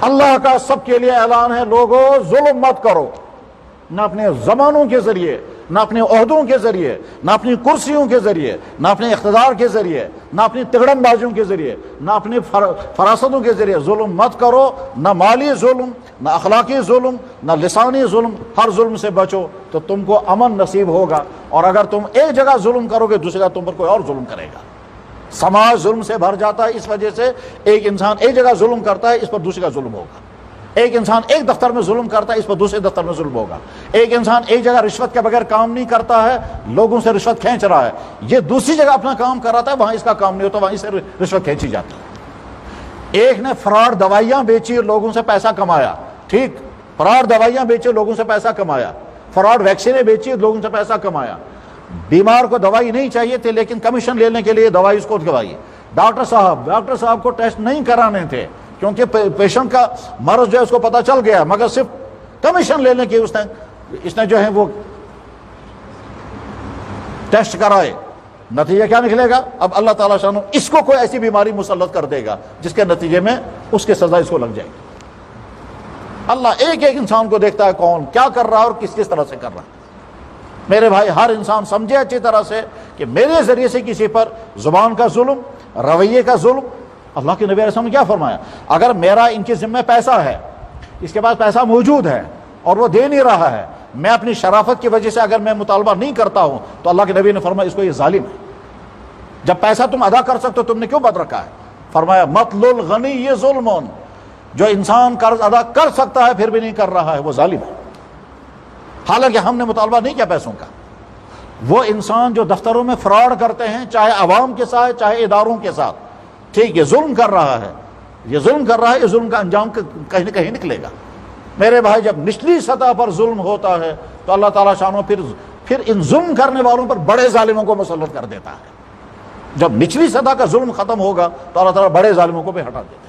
اللہ کا سب کے لیے اعلان ہے، لوگوں ظلم مت کرو، نہ اپنے زمانوں کے ذریعے، نہ اپنے عہدوں کے ذریعے، نہ اپنی کرسیوں کے ذریعے، نہ اپنے اقتدار کے ذریعے، نہ اپنی تگڑم بازیوں کے ذریعے، نہ اپنی فراستوں کے ذریعے ظلم مت کرو، نہ مالی ظلم، نہ اخلاقی ظلم، نہ لسانی ظلم، ہر ظلم سے بچو تو تم کو امن نصیب ہوگا۔ اور اگر تم ایک جگہ ظلم کرو گے دوسری جگہ تم پر کوئی اور ظلم کرے گا۔ سماج ظلم سے بھر جاتا ہے، اس وجہ سے ایک انسان ایک جگہ ظلم کرتا ہے، اس پر دوسری جگہ ظلم ہوگا۔ ایک انسان ایک دفتر میں ظلم کرتا ہے، اس پر دوسرے دفتر میں ظلم ہوگا۔ ایک انسان ایک جگہ رشوت کے بغیر کام نہیں کرتا ہے، لوگوں سے رشوت کھینچ رہا ہے، یہ دوسری جگہ اپنا کام کر رہا ہے، وہاں اس کا کام نہیں ہوتا، وہیں سے رشوت کھینچی جاتی ہے۔ ایک نے فراڈ دوائیاں بیچی اور لوگوں سے پیسہ کمایا، ٹھیک، فراڈ دوائیاں بیچی لوگوں سے پیسہ کمایا، فراڈ ویکسینیں بیچی لوگوں سے پیسہ کمایا۔ بیمار کو دوائی نہیں چاہیے تھی لیکن کمیشن لینے کے لیے دوائی اس کو دوائی۔ ڈاکٹر صاحب کو ٹیسٹ نہیں کرانے تھے کیونکہ پیشنٹ کا مرض جو ہے اس کو پتہ چل گیا، مگر صرف کمیشن لینے کی اس نے جو ہے وہ ٹیسٹ کرائے۔ نتیجہ کیا نکلے گا؟ اب اللہ تعالیٰ شانو اس کو کوئی ایسی بیماری مسلط کر دے گا جس کے نتیجے میں اس کی سزا اس کو لگ جائے گی۔ اللہ ایک ایک انسان کو دیکھتا ہے کون کیا کر رہا ہے اور کس طرح سے کر رہا ہے۔ میرے بھائی، ہر انسان سمجھے اچھی طرح سے کہ میرے ذریعے سے کسی پر زبان کا ظلم، رویے کا ظلم، اللہ کے نبی علیہ السلام نے کیا فرمایا؟ اگر میرا ان کے ذمہ پیسہ ہے، اس کے پاس پیسہ موجود ہے اور وہ دے نہیں رہا ہے، میں اپنی شرافت کی وجہ سے اگر میں مطالبہ نہیں کرتا ہوں تو اللہ کے نبی نے فرمایا اس کو یہ ظالم ہے۔ جب پیسہ تم ادا کر سکتے ہو تم نے کیوں بد رکھا ہے؟ فرمایا مطل الغنی یہ ظلم، جو انسان قرض ادا کر سکتا ہے پھر بھی نہیں کر رہا ہے وہ ظالم ہے۔ حالانکہ ہم نے مطالبہ نہیں کیا پیسوں کا۔ وہ انسان جو دفتروں میں فراڈ کرتے ہیں، چاہے عوام کے ساتھ چاہے اداروں کے ساتھ، ٹھیک، یہ ظلم کر رہا ہے، یہ ظلم کر رہا ہے، یہ ظلم کا انجام کہیں نہ کہیں نکلے گا۔ میرے بھائی، جب نچلی سطح پر ظلم ہوتا ہے تو اللہ تعالیٰ شانو پھر ان ظلم کرنے والوں پر بڑے ظالموں کو مسلط کر دیتا ہے۔ جب نچلی سطح کا ظلم ختم ہوگا تو اللہ تعالیٰ بڑے ظالموں کو بھی ہٹا دیتا ہے۔